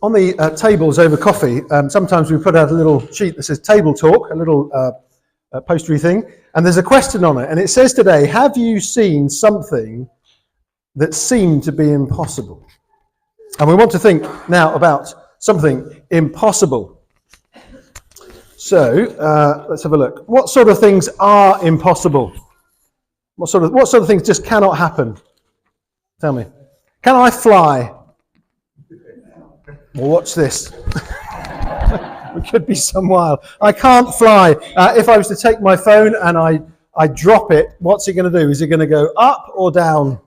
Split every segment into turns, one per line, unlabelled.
On the tables over coffee, sometimes we put out a little sheet that says table talk, a little postery thing, and there's a question on it, and it says today, have you seen something that seemed to be impossible? And we want to think now about something impossible. So let's have a look. What sort of things are impossible? What sort of things just cannot happen? Tell me. Can I fly? Well, watch this. It could be some while. I can't fly. If I was to take my phone and I drop it, what's it going to do? Is it going to go up or down?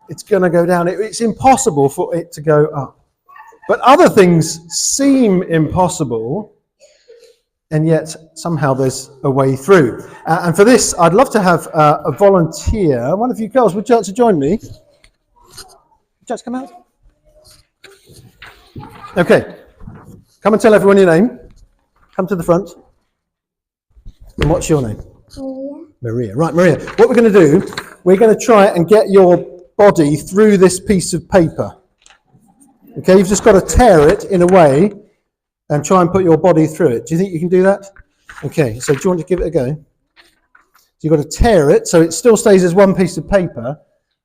It's going to go down. It's impossible for it to go up. But other things seem impossible, and yet somehow there's a way through. And for this, I'd love to have a volunteer. One of you girls, would you like to join me? Would you like to come out? Okay. Come and tell everyone your name. Come to the front. And what's your name?
Maria.
Maria. Right, Maria. What we're going to do, we're going to try and get your body through this piece of paper. Okay, you've just got to tear it in a way and try and put your body through it. Do you think you can do that? Okay, so do you want to give it a go? So you've got to tear it so it still stays as one piece of paper,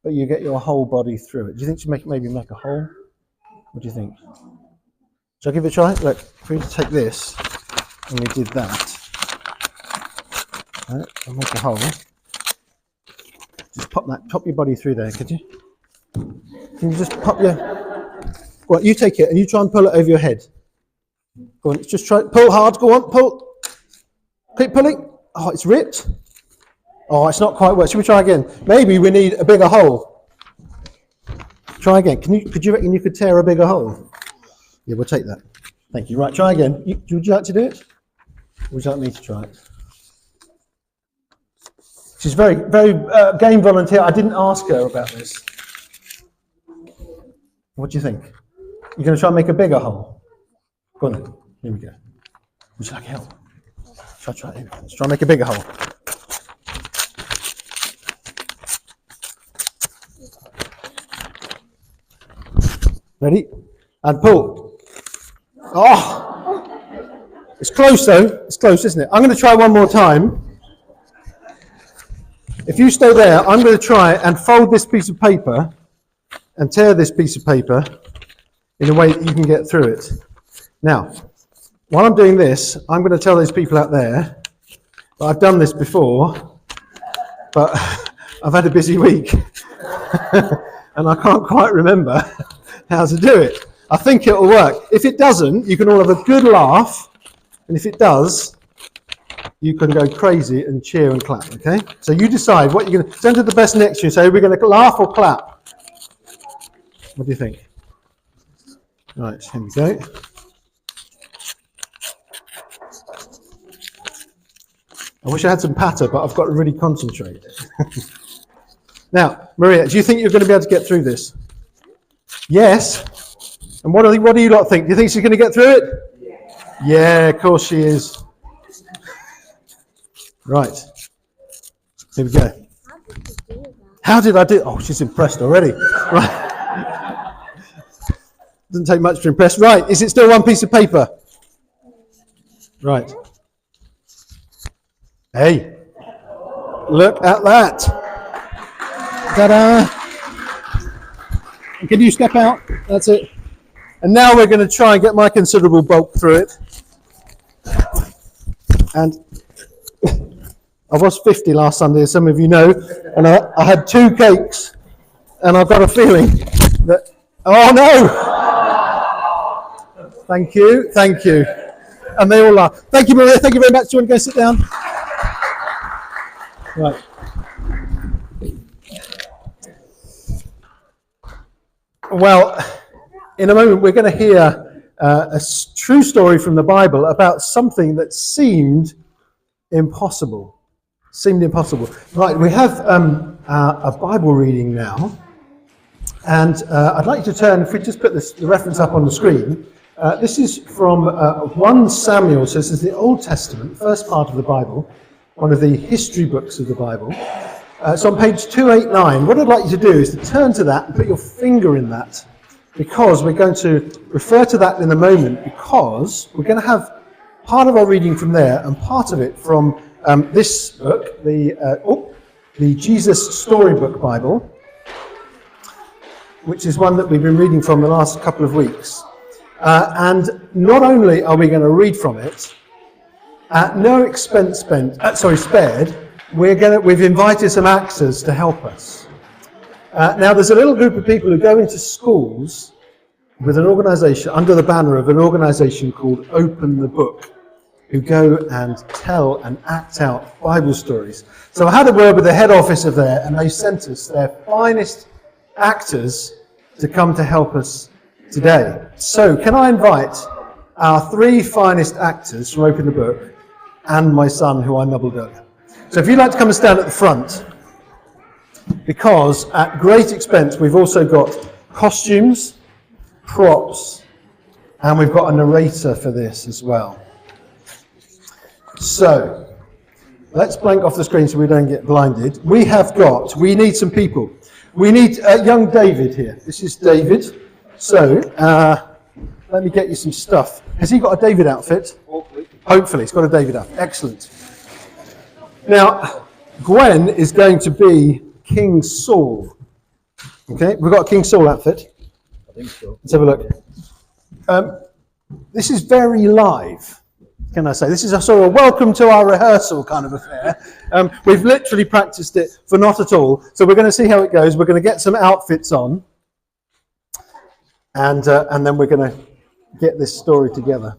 but you get your whole body through it. Do you think you maybe make a hole? What do you think? Shall I give it a try? Look, if we take this and we did that, right, I'll make a hole. Just pop your body through there, could you? Can you just pop your... Well, you take it and you try and pull it over your head. Go on, just try, pull hard, go on, pull. Keep pulling. Oh, it's ripped. Oh, it's not quite working. Should we try again? Maybe we need a bigger hole. Try again. Could you reckon you could tear a bigger hole? Yeah, we'll take that. Thank you. Right, try again. Would you like to do it? Or would you like me to try it? She's very, very game volunteer. I didn't ask her about this. What do you think? You're going to try and make a bigger hole? Go on then. Here we go. Would you like help? Let's try and make a bigger hole. Ready? And pull. Oh! It's close though. It's close, isn't it? I'm going to try one more time. If you stay there, I'm going to try and fold this piece of paper and tear this piece of paper in a way that you can get through it. Now, while I'm doing this, I'm going to tell those people out there that I've done this before, but I've had a busy week and I can't quite remember how to do it. I think it'll work. If it doesn't, you can all have a good laugh, and if it does, you can go crazy and cheer and clap, okay? So you decide what you're going to... Turn to the person next to you and say, are we going to laugh or clap? What do you think? Right, here we go. I wish I had some patter, but I've got to really concentrate. Now, Maria, do you think you're going to be able to get through this? Yes. And what do you lot think? Do you think she's going to get through it? Yeah, of course she is. Right. Here we go. How did I do? Oh, she's impressed already. Right. Doesn't take much to impress. Right. Is it still one piece of paper? Right. Hey. Look at that. Ta-da. Can you step out? That's it. And now we're going to try and get my considerable bulk through it. And I was 50 last Sunday, as some of you know, and I had 2 cakes, and I've got a feeling that... Oh, no! Thank you. And they all laugh. Thank you, Maria. Thank you very much. Do you want to go sit down? Right. Well, in a moment we're going to hear a true story from the Bible about something that seemed impossible. Right, we have a Bible reading now, and I'd like you to turn, if we just put the reference up on the screen, this is from 1 Samuel, so this is the Old Testament, first part of the Bible, one of the history books of the Bible. It's on page 289. What I'd like you to do is to turn to that and put your finger in that because we're going to refer to that in a moment, because we're going to have part of our reading from there and part of it from this book, the Jesus Storybook Bible, which is one that we've been reading from the last couple of weeks. And not only are we going to read from it, at no expense spared, we've invited some actors to help us. Now, there's a little group of people who go into schools with an organisation, under the banner of an organisation called Open the Book, who go and tell and act out Bible stories. So I had a word with the head office of there, and they sent us their finest actors to come to help us today. So can I invite our three finest actors from Open the Book and my son, who I nubbled earlier. So if you'd like to come and stand at the front, because at great expense we've also got costumes, props, and we've got a narrator for this as well. So let's blank off the screen so we don't get blinded. We need some people. We need young David here. This is David. So let me get you some stuff. Has he got a David outfit? Hopefully he's got a David outfit. Excellent. Now, Gwen is going to be King Saul. Okay, we've got a King Saul outfit. I think so. Let's have a look. This is very live, can I say? This is a sort of welcome to our rehearsal kind of affair. We've literally practiced it for not at all. So we're going to see how it goes. We're going to get some outfits on. And then we're going to get this story together.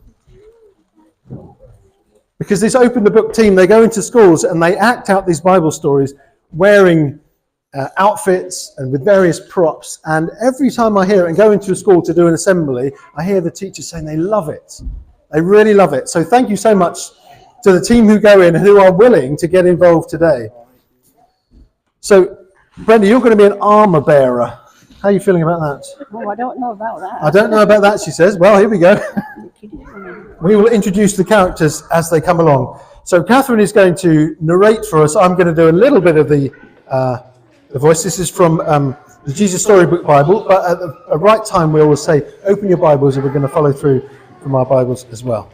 Because this Open the Book team, they go into schools and they act out these Bible stories wearing outfits and with various props. And every time I hear it and go into a school to do an assembly, I hear the teachers saying they love it. They really love it. So thank you so much to the team who go in and who are willing to get involved today. So, Brenda, you're going to be an armour bearer. How are you feeling about that?
Oh, I don't know about that.
I don't know about that, she says. Well, here we go. We will introduce the characters as they come along. So Catherine is going to narrate for us. I'm going to do a little bit of the voice. This is from the Jesus Storybook Bible, but at the right time we always say, open your Bibles, and we're going to follow through from our Bibles as well.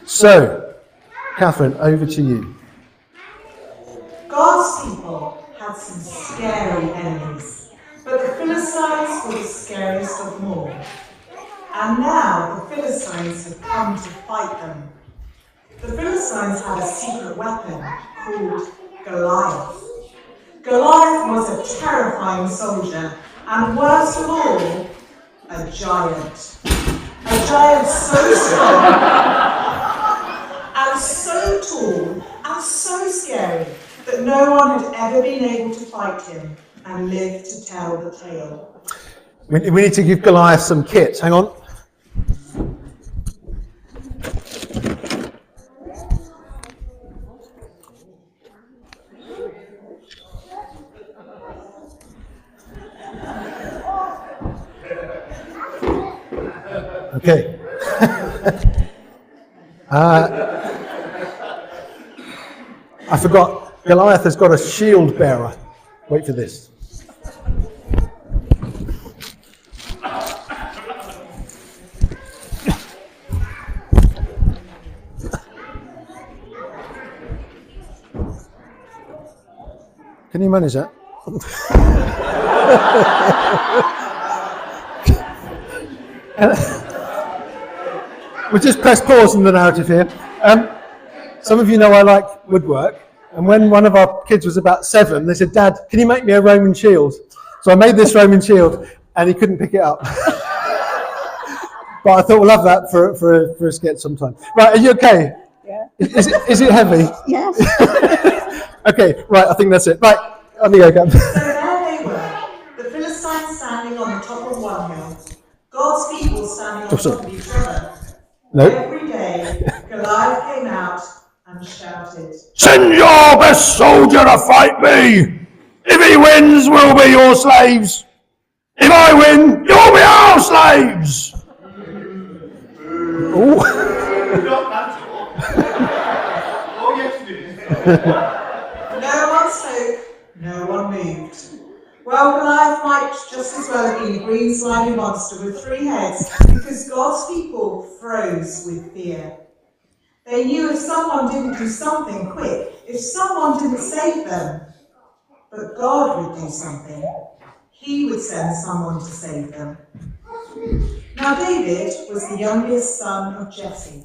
So, Catherine, over to you.
God's people had some scary enemies, but the Philistines were the scariest of them all. And now the Philistines have come to fight them. The Philistines had a secret weapon called Goliath. Goliath was a terrifying soldier, and worst of all, a giant. A giant so strong, and so tall, and so scary, that no one had ever been able to fight him and live to tell the tale.
We need to give Goliath some kit. Hang on. Okay. I forgot. Goliath has got a shield bearer. Wait for this. Can you manage that? We'll just press pause in the narrative here. Some of you know I like woodwork, and when one of our kids was about 7, they said, "Dad, can you make me a Roman shield?" So I made this Roman shield, and he couldn't pick it up. But I thought we'll have that for a sketch sometime. Right, are you okay?
Yeah.
Is it heavy?
Yes.
Okay, right, I think that's it. Right, on the go.
So there they were, the Philistines standing on the top of one hill, God's people standing on top of each other.
No.
Every day, Goliath came out and shouted,
"Send your best soldier to fight me! If he wins, we'll be your slaves! If I win, you'll be our slaves!"
No one spoke, no one moved. Well, Goliath might just as well have been a green slimy monster with 3 heads, because God's people froze with fear. They knew if someone didn't do something quick, if someone didn't save them, but God would do something. He would send someone to save them. Now David was the youngest son of Jesse.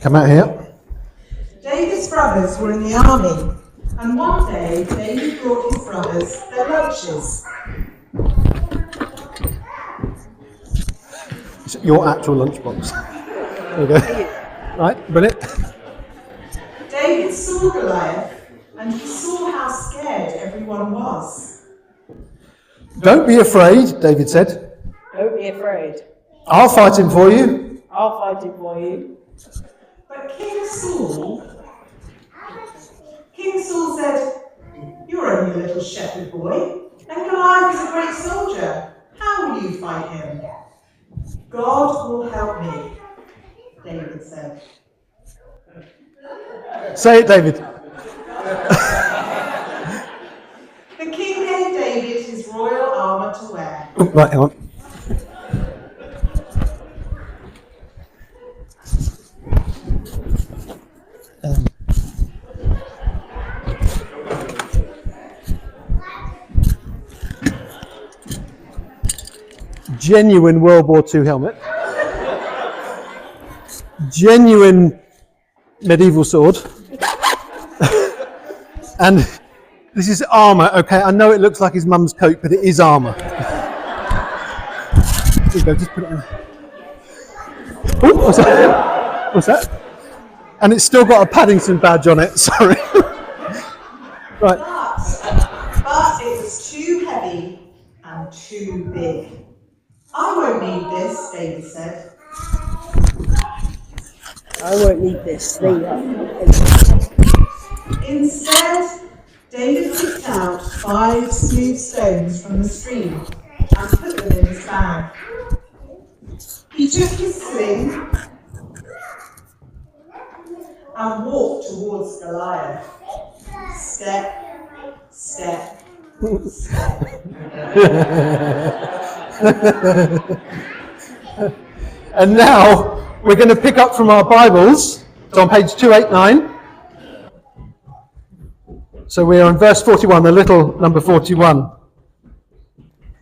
Come out here.
David's brothers were in the army, and one day David brought his brothers their lunches.
It's your actual lunchbox. There you go. Right, brilliant.
David saw Goliath, and he saw how scared everyone was.
Don't be afraid, David said.
Don't be afraid.
I'll fight him for you.
I'll fight him for you.
But King Saul said, "You're only a little shepherd boy, and Goliath is a great soldier. How will you fight him?" "God will help me," David said.
Say it, David.
The king gave David his royal armour to wear.
Oh, right, hang on. Genuine World War II helmet. Genuine medieval sword. And this is armour, okay? I know it looks like his mum's coat, but it is armour. Here you go, just put it on. Oh, what's that? What's that? And it's still got a Paddington badge on it, sorry. Right.
But it was too heavy and too big. "I won't need this," David said.
I won't need this thing.
Instead, David picked out 5 smooth stones from the stream and put them in his bag. He took his sling and walked towards Goliath. Step, step, step.
And now we're going to pick up from our Bibles. It's on page 289. So we are on verse 41, the little number 41.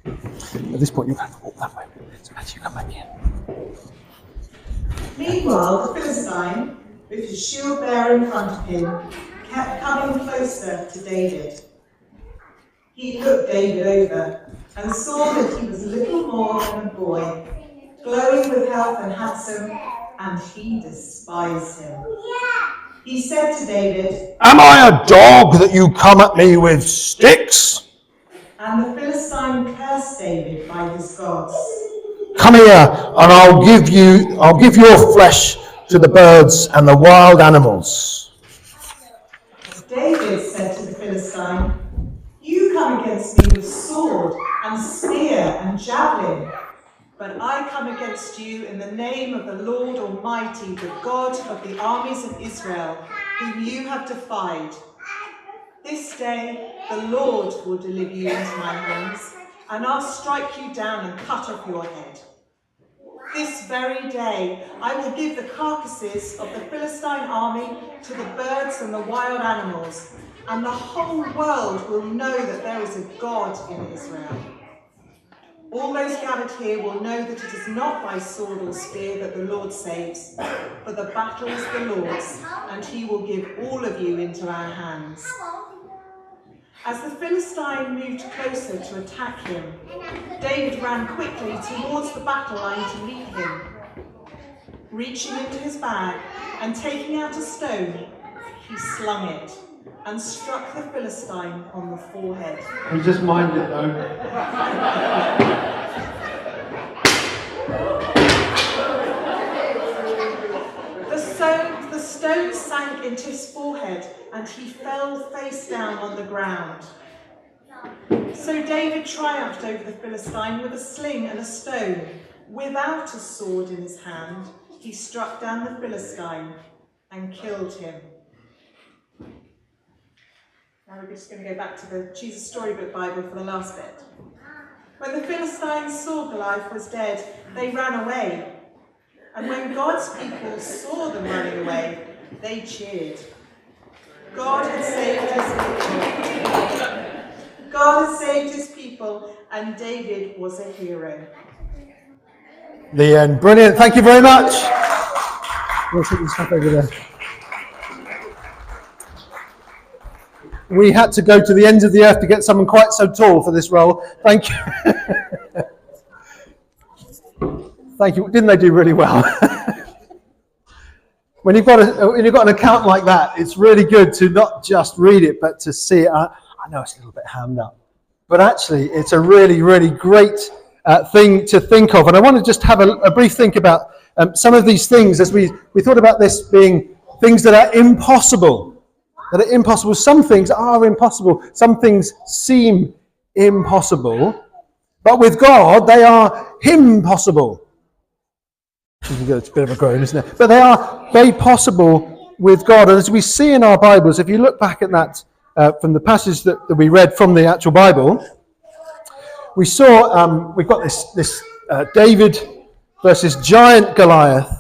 At this point, you have to walk that way. So as you come back in.
Meanwhile, the Philistine, with his shield bearer in front of him, kept coming closer to David. He looked David over and saw that he was little more than a boy, glowing with health and handsome, and he despised him. He said to David,
Am I a dog that you come at me with sticks?
and the Philistine cursed David by his gods.
Come here, and I'll give your flesh to the birds and the wild animals.
David said to the Philistine, "You come against me with sword and spear and javelin, but I come against you in the name of the Lord Almighty, the God of the armies of Israel, whom you have defied. This day the Lord will deliver you into my hands, and I'll strike you down and cut off your head. This very day I will give the carcasses of the Philistine army to the birds and the wild animals, and the whole world will know that there is a God in Israel. All those gathered here will know that it is not by sword or spear that the Lord saves, for the battle is the Lord's, and he will give all of you into our hands." As the Philistine moved closer to attack him, David ran quickly towards the battle line to meet him. Reaching into his bag and taking out a stone, he slung it and struck the Philistine on the forehead.
You just mind it though.
The stone sank into his forehead and he fell face down on the ground. So David triumphed over the Philistine with a sling and a stone. Without a sword in his hand, he struck down the Philistine and killed him. Now we're just going to go back to the Jesus Storybook Bible for the last bit. When the Philistines saw Goliath was dead, they ran away. And when God's people saw them running away, they cheered. God had saved his people. God had saved his people, and David was a hero.
The end. Brilliant. Thank you very much. We'll take this stuff over there. We had to go to the ends of the earth to get someone quite so tall for this role. Thank you. Thank you. Didn't they do really well? When you've got an account like that, it's really good to not just read it, but to see it. I know it's a little bit hammed up, but actually it's a really, really great thing to think of. And I want to just have a brief think about some of these things as we thought about this being things that are impossible. That are impossible. Some things are impossible. Some things seem impossible. But with God, they are impossible. It's a bit of a groan, isn't it? But they are very possible with God. And as we see in our Bibles, if you look back at that from the passage that we read from the actual Bible, we saw, we've got this David versus giant Goliath.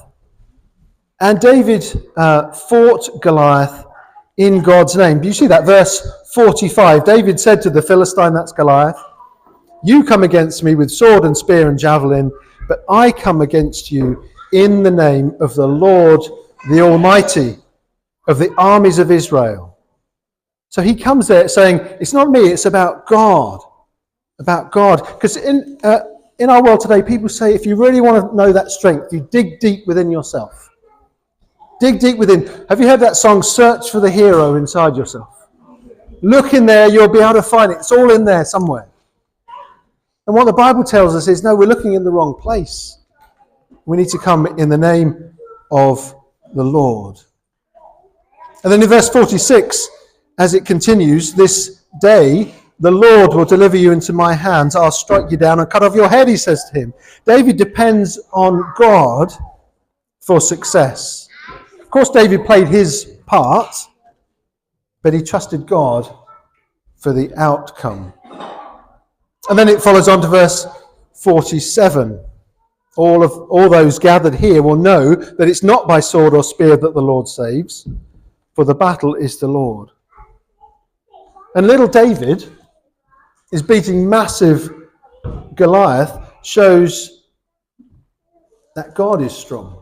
And David fought Goliath in God's name. Do you see that? Verse 45. David said to the Philistine, that's Goliath, "You come against me with sword and spear and javelin, but I come against you in the name of the Lord, the Almighty, of the armies of Israel." So he comes there saying, it's not me, it's about God. About God. Because in our world today, people say, if you really want to know that strength, you dig deep within yourself. Dig deep within. Have you heard that song, Search for the Hero Inside Yourself? Look in there, you'll be able to find it. It's all in there somewhere. And what the Bible tells us is, no, we're looking in the wrong place. We need to come in the name of the Lord. And then in verse 46, as it continues, this day the Lord will deliver you into my hands. I'll strike you down and cut off your head, he says to him. David depends on God for success. Of course, David played his part, but he trusted God for the outcome. And then it follows on to verse 47. All those gathered here will know that it's not by sword or spear that the Lord saves, for the battle is the Lord. And little David is beating massive Goliath, shows that God is strong.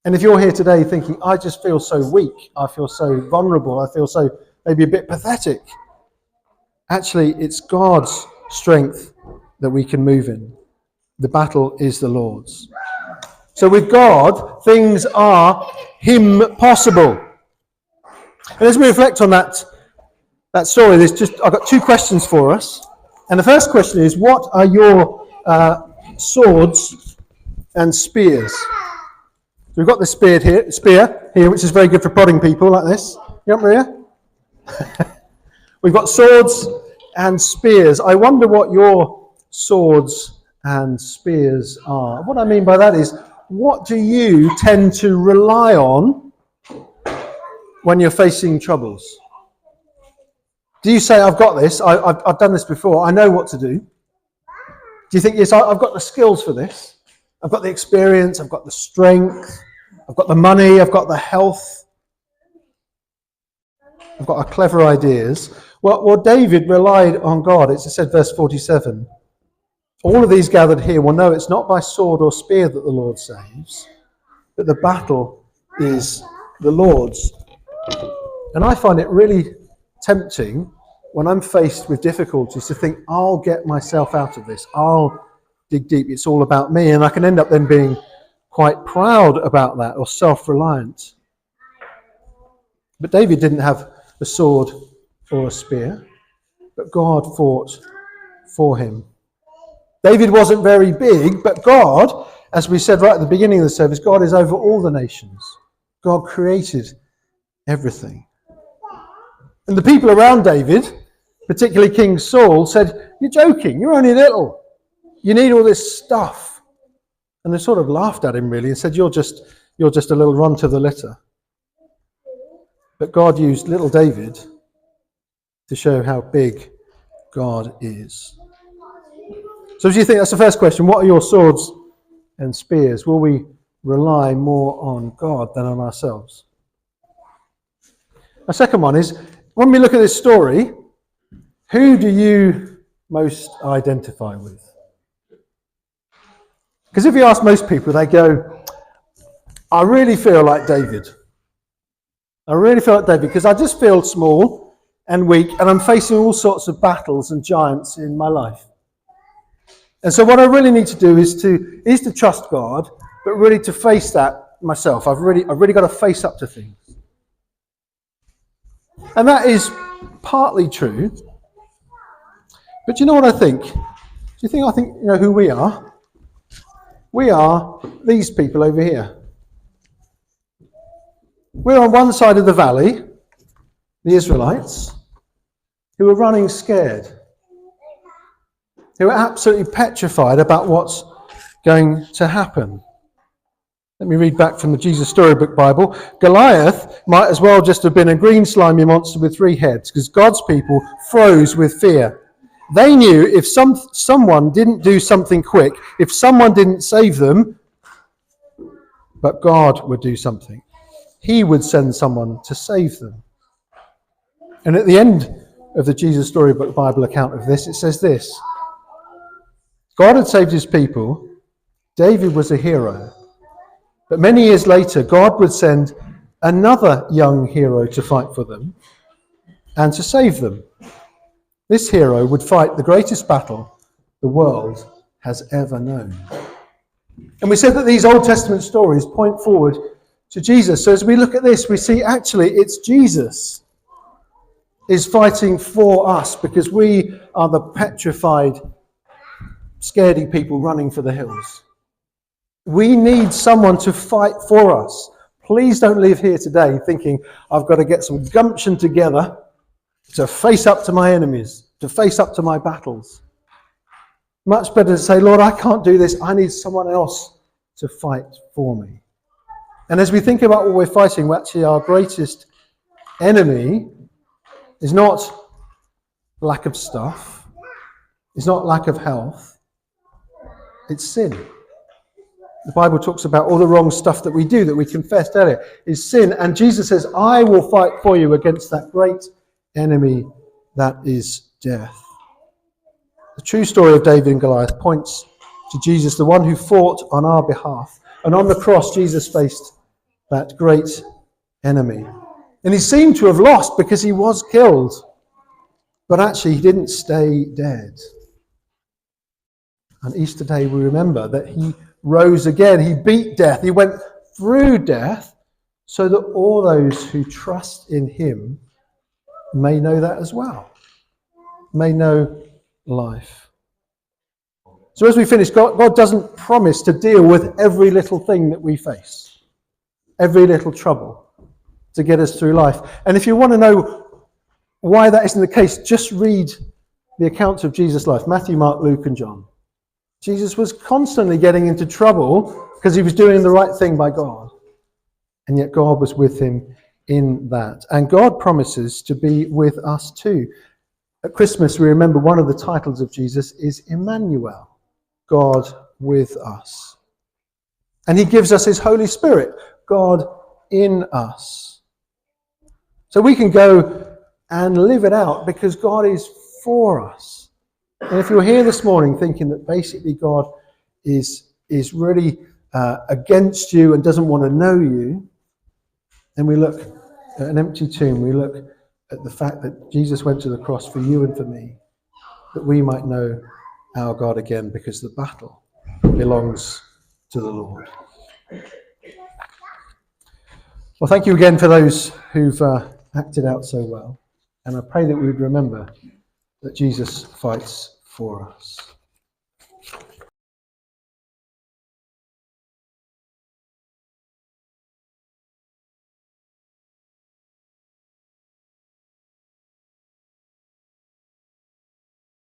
And if you're here today thinking, I just feel so weak, I feel so vulnerable, I feel so maybe a bit pathetic, actually it's God's strength that we can move in. The battle is the Lord's. So with God, things are impossible. And as we reflect on that story, I've got two questions for us. And the first question is, what are your swords and spears? So we've got the spear here, which is very good for prodding people like this. You up, Maria? We've got swords and spears. I wonder what your swords and spears are. What I mean by that is, what do you tend to rely on when you're facing troubles? Do you say, I've got this, I've done this before, I know what to do? Do you think, yes, I've got the skills for this, I've got the experience, I've got the strength, I've got the money, I've got the health, I've got clever ideas? Well, David relied on God. It said, verse 47, all of these gathered here will know it's not by sword or spear that the Lord saves, but the battle is the Lord's. And I find it really tempting when I'm faced with difficulties to think, I'll get myself out of this. I'll dig deep. It's all about me. And I can end up then being quite proud about that or self-reliant. But David didn't have a sword or a spear, but God fought for him. David wasn't very big, but God, as we said right at the beginning of the service, God is over all the nations. God created everything. And the people around David, particularly King Saul, said, you're joking, you're only little. You need all this stuff. And they sort of laughed at him really and said, you're just a little run to the litter. But God used little David to show how big God is. So as you think, that's the first question. What are your swords and spears? Will we rely more on God than on ourselves? The second one is, when we look at this story, who do you most identify with? Because if you ask most people, they go, I really feel like David. I really feel like David because I just feel small and weak and I'm facing all sorts of battles and giants in my life. And so what I really need to do is to trust God, but really to face that myself. I've really got to face up to things. And that is partly true. But do you know what I think? I think you know who we are? We are these people over here. We're on one side of the valley, the Israelites, who are running scared, who are absolutely petrified about what's going to happen. Let me read back from the Jesus Storybook Bible. Goliath might as well just have been a green slimy monster with 3 heads, because God's people froze with fear. They knew if someone didn't do something quick, if someone didn't save them, but God would do something. He would send someone to save them. And at the end of the Jesus Storybook Bible account of this, it says this: God had saved his people. David was a hero. But many years later, God would send another young hero to fight for them and to save them. This hero would fight the greatest battle the world has ever known. And we said that these Old Testament stories point forward to Jesus. So as we look at this, we see actually it's Jesus is fighting for us because we are the petrified, scaredy people running for the hills. We need someone to fight for us. Please don't leave here today thinking, I've got to get some gumption together to face up to my enemies, to face up to my battles. Much better to say, Lord, I can't do this. I need someone else to fight for me. And as we think about what we're fighting, actually our greatest enemy is not lack of stuff. It's not lack of health. It's sin. The Bible talks about all the wrong stuff that we do, that we confessed earlier, is sin. And Jesus says, I will fight for you against that great enemy that is death. The true story of David and Goliath points to Jesus, the one who fought on our behalf. And on the cross, Jesus faced that great enemy. And he seemed to have lost because he was killed. But actually, he didn't stay dead. On Easter Day, we remember that he rose again. He beat death. He went through death so that all those who trust in him may know that as well, may know life. So as we finish, God doesn't promise to deal with every little thing that we face, every little trouble to get us through life. And if you want to know why that isn't the case, just read the accounts of Jesus' life, Matthew, Mark, Luke, and John. Jesus was constantly getting into trouble because he was doing the right thing by God. And yet God was with him in that. And God promises to be with us too. At Christmas, we remember one of the titles of Jesus is Emmanuel, God with us. And he gives us his Holy Spirit, God in us. So we can go and live it out because God is for us. And if you're here this morning thinking that basically God is really against you and doesn't want to know you, then we look at an empty tomb. We look at the fact that Jesus went to the cross for you and for me, that we might know our God again, because the battle belongs to the Lord. Well, thank you again for those who've acted out so well. And I pray that we would remember that Jesus fights for us.